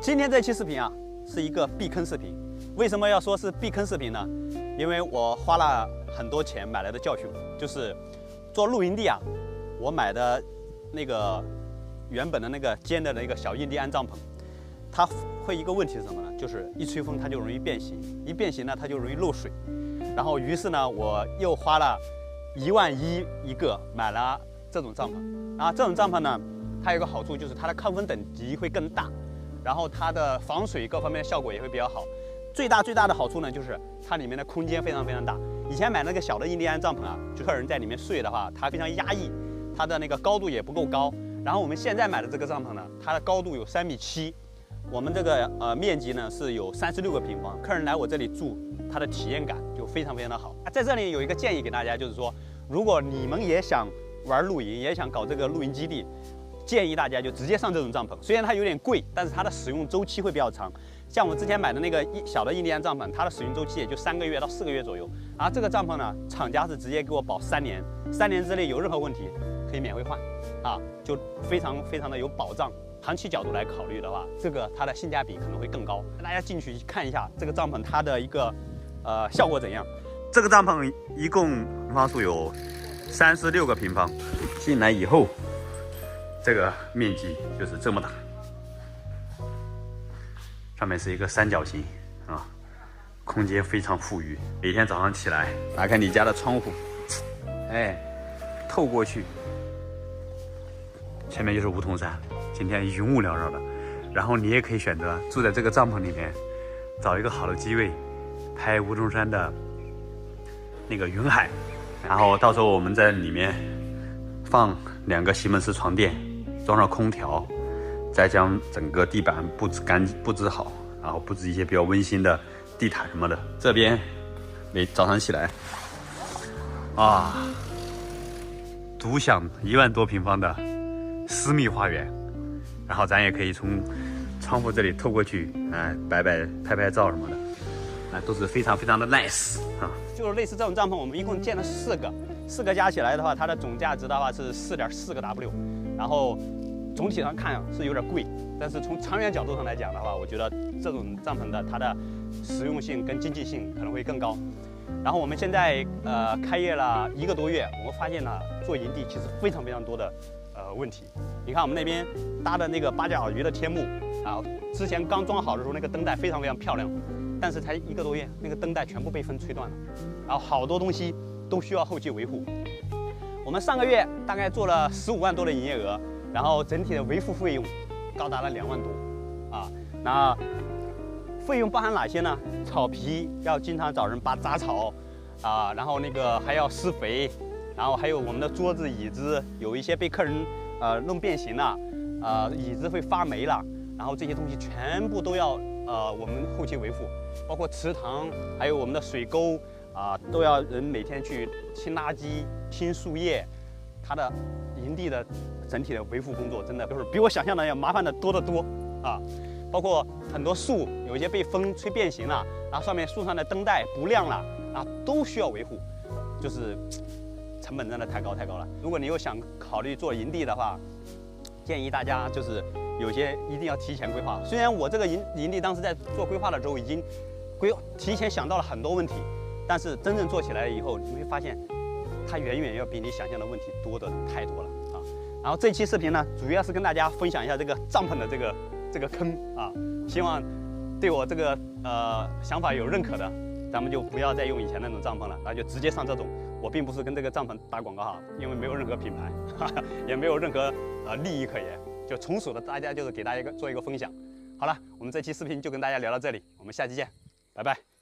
今天这期视频啊，是一个避坑视频。为什么要说是避坑视频呢？因为我花了很多钱买来的教训，就是做露营地啊，我买的那个原本的那个尖的那个小印第安帐篷，它会一个问题是什么呢？就是一吹风它就容易变形，一变形呢它就容易漏水。然后于是呢，我又花了1万1一个买了这种帐篷。啊，这种帐篷呢，它有个好处就是它的抗风等级会更大，然后它的防水各方面的效果也会比较好。最大的好处呢，就是它里面的空间非常大。以前买那个小的印第安帐篷啊，就客人在里面睡的话，它非常压抑，它的那个高度也不够高。然后我们现在买的这个帐篷呢，它的高度有3.7米，我们这个面积呢是有36个平方。客人来我这里住，它的体验感就非常的好。在这里有一个建议给大家，就是说，如果你们也想玩露营，也想搞这个露营基地，建议大家就直接上这种帐篷。虽然它有点贵，但是它的使用周期会比较长。像我之前买的那个小的印第安帐篷，它的使用周期也就3个月到4个月左右。而这个帐篷呢，厂家是直接给我保3年，3年之内有任何问题可以免费换，啊，就非常的有保障。长期角度来考虑的话，这个它的性价比可能会更高。大家进去看一下这个帐篷它的一个效果怎样。这个帐篷一共平方数有36个平方，进来以后，这个面积就是这么大。上面是一个三角形啊，空间非常富裕。每天早上起来，打开你家的窗户，哎，透过去，前面就是梧桐山，今天云雾缭绕的。然后你也可以选择住在这个帐篷里面，找一个好的机位，拍梧桐山的那个云海。然后到时候我们在里面放2个西门式床垫，装上空调。再将整个地板布置好，然后布置一些比较温馨的地毯什么的。这边每早上起来，啊，独享1万多平方的私密花园，然后咱也可以从窗户这里透过去，拍照什么的，都是非常的 nice 啊。就是类似这种帐篷，我们一共建了4个加起来的话，它的总价值的话是4.4个 W， 然后。总体上看是有点贵，但是从长远角度上来讲的话，我觉得这种帐篷的它的实用性跟经济性可能会更高。然后我们现在开业了1个多月，我们发现呢做营地其实非常多的问题。你看我们那边搭的那个八角鱼的天幕啊，之前刚装好的时候那个灯带非常漂亮，但是才1个多月，那个灯带全部被风吹断了，然后好多东西都需要后期维护。我们上个月大概做了15万多的营业额。然后整体的维护费用高达了2万多，啊，那费用包含哪些呢？草皮要经常找人拔草，啊，然后那个还要施肥，然后还有我们的桌子椅子有一些被客人弄变形了，椅子会发霉了，然后这些东西全部都要我们后期维护，包括池塘，还有我们的水沟啊，都要人每天去清垃圾、清树叶，它的营地的。整体的维护工作真的就是比我想象的要麻烦的多得多啊！包括很多树有一些被风吹变形了，然后上面树上的灯带不亮了啊，都需要维护，就是成本真的太高了。如果你又想考虑做营地的话，建议大家就是有些一定要提前规划。虽然我这个营地当时在做规划的时候已经提前想到了很多问题，但是真正做起来以后，你会发现它远要比你想象的问题多的太多了。然后这期视频呢，主要是跟大家分享一下这个帐篷的这个坑啊，希望对我这个想法有认可的，咱们就不要再用以前那种帐篷了，那就直接上这种。我并不是跟这个帐篷打广告哈，因为没有任何品牌，也没有任何利益可言，就纯属的大家就是给大家做一个分享。好了，我们这期视频就跟大家聊到这里，我们下期见，拜拜。